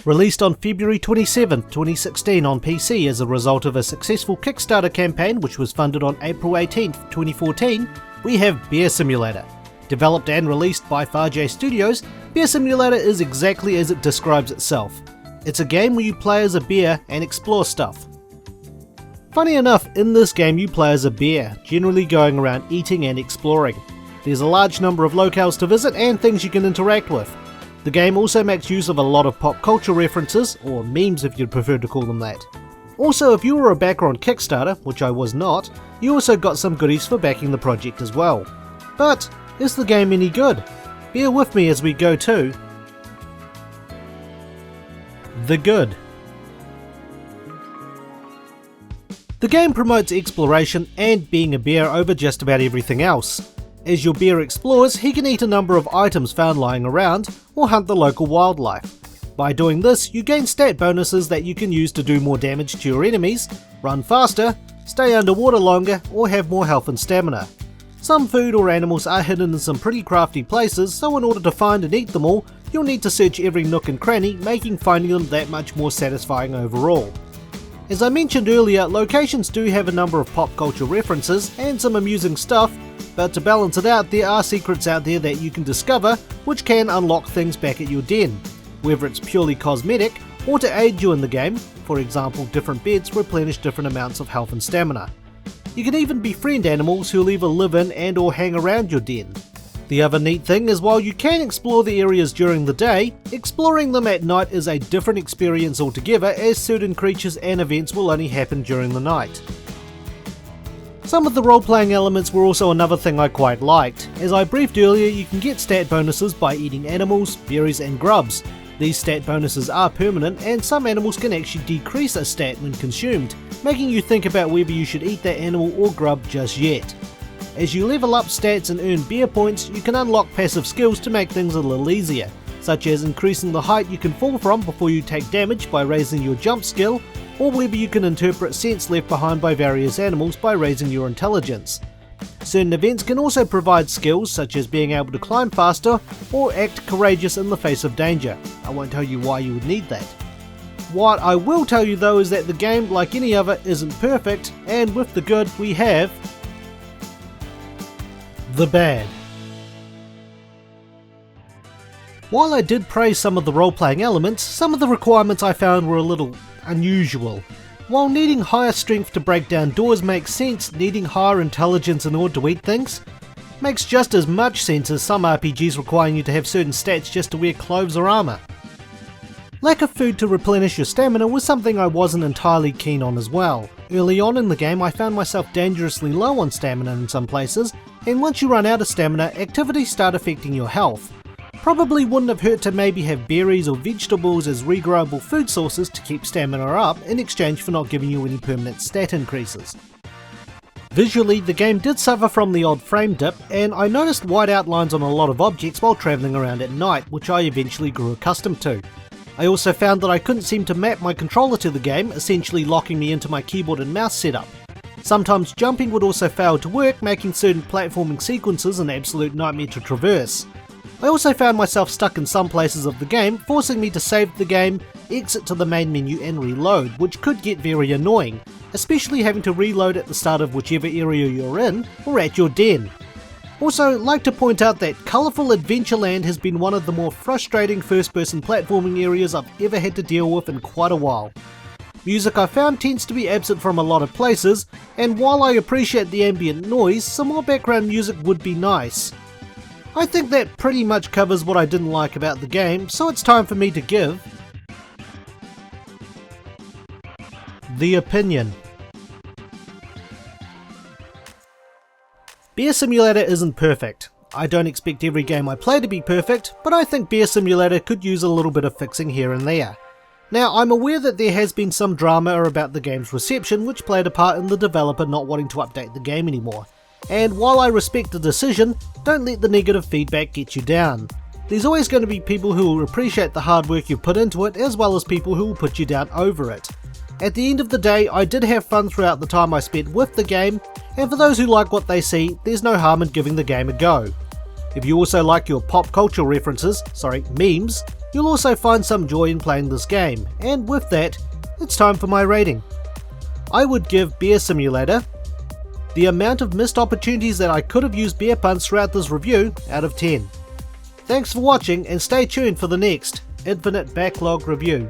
Released on February 27, 2016 on PC as a result of a successful Kickstarter campaign which was funded on April 18, 2014, we have Bear Simulator. Developed and released by FRAPS Studios, Bear Simulator is exactly as it describes itself. It's a game where you play as a bear and explore stuff. Funny enough, in this game you play as a bear, generally going around eating and exploring. There's a large number of locales to visit and things you can interact with. The game also makes use of a lot of pop culture references, or memes if you'd prefer to call them that. Also, if you were a backer on Kickstarter, which I was not, you also got some goodies for backing the project as well. But, is the game any good? Bear with me as we go to the good. The game promotes exploration and being a bear over just about everything else. As your bear explores, he can eat a number of items found lying around, or hunt the local wildlife. By doing this, you gain stat bonuses that you can use to do more damage to your enemies, run faster, stay underwater longer, or have more health and stamina. Some food or animals are hidden in some pretty crafty places, so in order to find and eat them all, you'll need to search every nook and cranny, making finding them that much more satisfying overall. As I mentioned earlier, locations do have a number of pop culture references and some amusing stuff, but to balance it out, there are secrets out there that you can discover which can unlock things back at your den, whether it's purely cosmetic or to aid you in the game. For example, different beds replenish different amounts of health and stamina. You can even befriend animals who'll either live in and or hang around your den. The other neat thing is while you can explore the areas during the day, exploring them at night is a different experience altogether, as certain creatures and events will only happen during the night. Some of the role-playing elements were also another thing I quite liked. As I briefed earlier, you can get stat bonuses by eating animals, berries and grubs. These stat bonuses are permanent, and some animals can actually decrease a stat when consumed, making you think about whether you should eat that animal or grub just yet. As you level up stats and earn bear points, you can unlock passive skills to make things a little easier, such as increasing the height you can fall from before you take damage by raising your jump skill, or whether you can interpret scents left behind by various animals by raising your intelligence. Certain events can also provide skills such as being able to climb faster or act courageous in the face of danger. I won't tell you why you would need that. What I will tell you though is that the game, like any other, isn't perfect, and with the good we have the bad. While I did praise some of the role-playing elements, some of the requirements I found were a little unusual. While needing higher strength to break down doors makes sense, needing higher intelligence in order to eat things makes just as much sense as some RPGs requiring you to have certain stats just to wear clothes or armour. Lack of food to replenish your stamina was something I wasn't entirely keen on as well. Early on in the game I found myself dangerously low on stamina in some places, and once you run out of stamina, activities start affecting your health. Probably wouldn't have hurt to maybe have berries or vegetables as regrowable food sources to keep stamina up in exchange for not giving you any permanent stat increases. Visually, the game did suffer from the odd frame dip, and I noticed white outlines on a lot of objects while travelling around at night, which I eventually grew accustomed to. I also found that I couldn't seem to map my controller to the game, essentially locking me into my keyboard and mouse setup. Sometimes jumping would also fail to work, making certain platforming sequences an absolute nightmare to traverse. I also found myself stuck in some places of the game, forcing me to save the game, exit to the main menu and reload, which could get very annoying, especially having to reload at the start of whichever area you're in, or at your den. Also, like to point out that Colourful Adventureland has been one of the more frustrating first-person platforming areas I've ever had to deal with in quite a while. Music I found tends to be absent from a lot of places, and while I appreciate the ambient noise, some more background music would be nice. I think that pretty much covers what I didn't like about the game, so it's time for me to give the opinion. Bear Simulator isn't perfect. I don't expect every game I play to be perfect, but I think Bear Simulator could use a little bit of fixing here and there. Now, I'm aware that there has been some drama about the game's reception, which played a part in the developer not wanting to update the game anymore. And while I respect the decision, don't let the negative feedback get you down. There's always going to be people who will appreciate the hard work you've put into it, as well as people who will put you down over it. At the end of the day, I did have fun throughout the time I spent with the game, and for those who like what they see, there's no harm in giving the game a go. If you also like your pop culture references, memes, You'll also find some joy in playing this game, and with that, it's time for my rating. I would give Beer Simulator the amount of missed opportunities that I could have used beer puns throughout this review out of 10. Thanks for watching, and stay tuned for the next Infinite Backlog review.